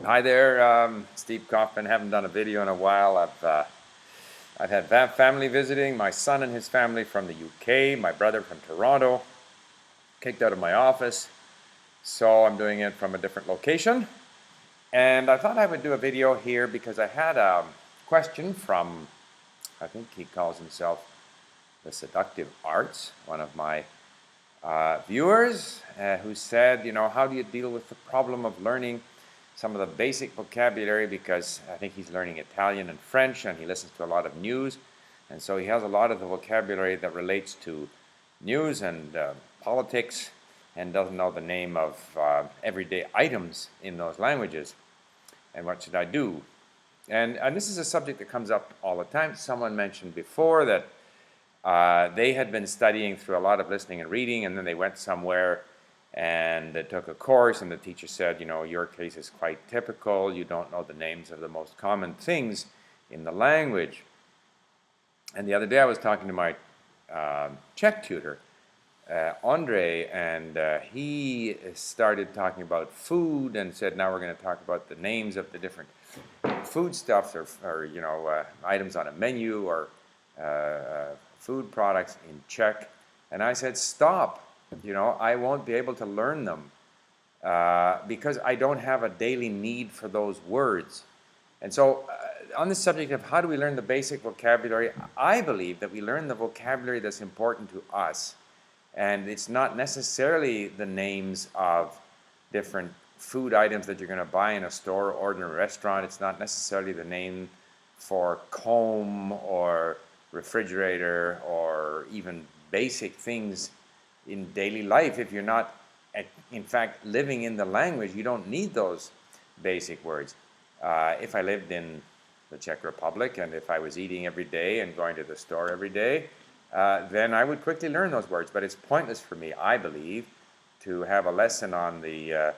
Hi there, Steve Kaufman. Haven't done a video in a while. I've had family visiting. My son and his family from the UK, my brother from Toronto, kicked out of my office. So I'm doing it from a different location. And I thought I would do a video here because I had a question from, I think he calls himself The Seductive Arts, one of my viewers, who said, how do you deal with the problem of learning some of the basic vocabulary, because I think he's learning Italian and French and he listens to a lot of news, and so he has a lot of the vocabulary that relates to news and politics and doesn't know the name of everyday items in those languages. And what should I do? And this is a subject that comes up all the time. Someone mentioned before that they had been studying through a lot of listening and reading, and then they went somewhere and they took a course, and the teacher said, your case is quite typical. You don't know the names of the most common things in the language. And the other day I was talking to my Czech tutor, Andre, and he started talking about food and said, now we're going to talk about the names of the different foodstuffs or items on a menu or food products in Czech. And I said, stop. I won't be able to learn them because I don't have a daily need for those words. And so on the subject of how do we learn the basic vocabulary, I believe that we learn the vocabulary that's important to us. And it's not necessarily the names of different food items that you're going to buy in a store or in a restaurant. It's not necessarily the name for comb or refrigerator or even basic things in daily life. If you're not, in fact, living in the language, you don't need those basic words. If I lived in the Czech Republic and if I was eating every day and going to the store every day, then I would quickly learn those words. But it's pointless for me, I believe, to have a lesson on the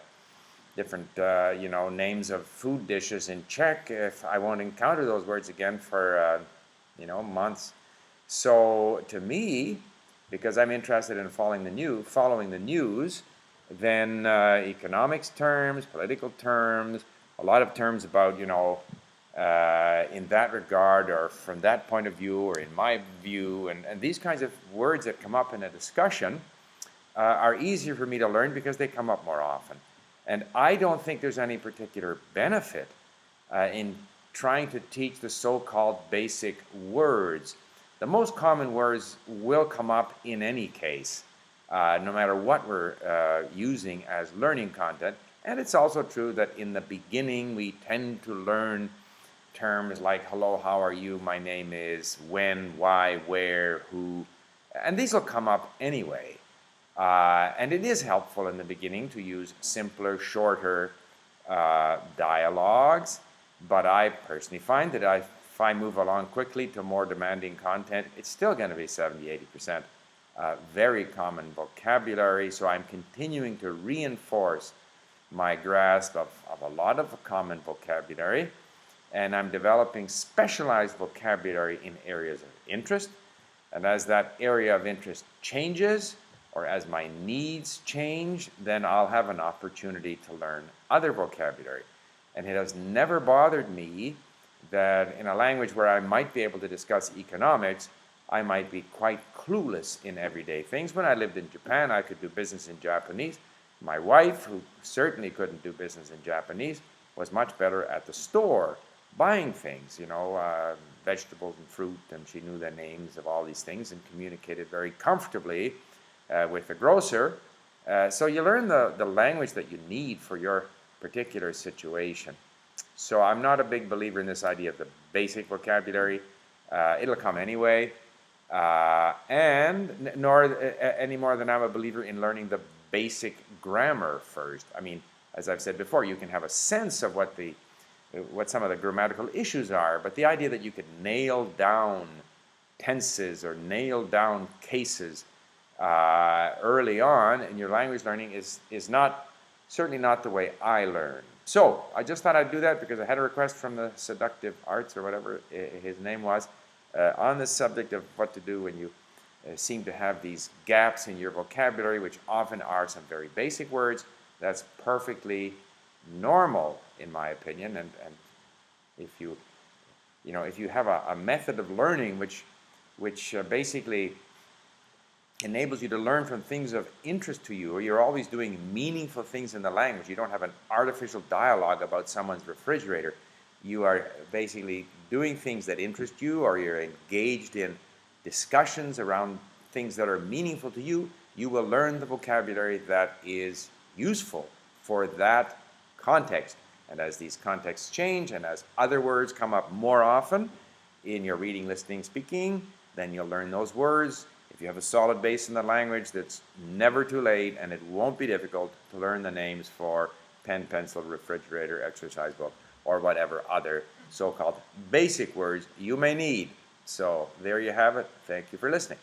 different names of food dishes in Czech if I won't encounter those words again for months. So to me, because I'm interested in following the news, then economics terms, political terms, a lot of terms about, in that regard or from that point of view or in my view, and these kinds of words that come up in a discussion are easier for me to learn because they come up more often. And I don't think there's any particular benefit in trying to teach the so-called basic words. The most common words will come up in any case, no matter what we're using as learning content. And it's also true that in the beginning we tend to learn terms like hello, how are you, my name is, when, why, where, who, and these will come up anyway. And it is helpful in the beginning to use simpler, shorter dialogues, but I personally find that if I move along quickly to more demanding content, it's still going to be 70–80% very common vocabulary. So I'm continuing to reinforce my grasp of a lot of common vocabulary, and I'm developing specialized vocabulary in areas of interest. And as that area of interest changes, or as my needs change, then I'll have an opportunity to learn other vocabulary. And it has never bothered me that in a language where I might be able to discuss economics, I might be quite clueless in everyday things. When I lived in Japan, I could do business in Japanese. My wife, who certainly couldn't do business in Japanese, was much better at the store buying things, vegetables and fruit, and she knew the names of all these things and communicated very comfortably with the grocer. So you learn the language that you need for your particular situation. So I'm not a big believer in this idea of the basic vocabulary. It'll come anyway, and nor any more than I'm a believer in learning the basic grammar first. I mean, as I've said before, you can have a sense of what some of the grammatical issues are, but the idea that you could nail down tenses or nail down cases early on in your language learning is certainly not the way I learn. So I just thought I'd do that because I had a request from the Seductive Arts, or whatever his name was, on the subject of what to do when you seem to have these gaps in your vocabulary, which often are some very basic words. That's perfectly normal. in my opinion. And if you have a method of learning which basically enables you to learn from things of interest to you, or you're always doing meaningful things in the language, you don't have an artificial dialogue about someone's refrigerator, you are basically doing things that interest you, or you're engaged in discussions around things that are meaningful to you, you will learn the vocabulary that is useful for that context. And as these contexts change, and as other words come up more often in your reading, listening, speaking, then you'll learn those words. If you have a solid base in the language, that's never too late, and it won't be difficult to learn the names for pen, pencil, refrigerator, exercise book, or whatever other so-called basic words you may need. So there you have it. Thank you for listening.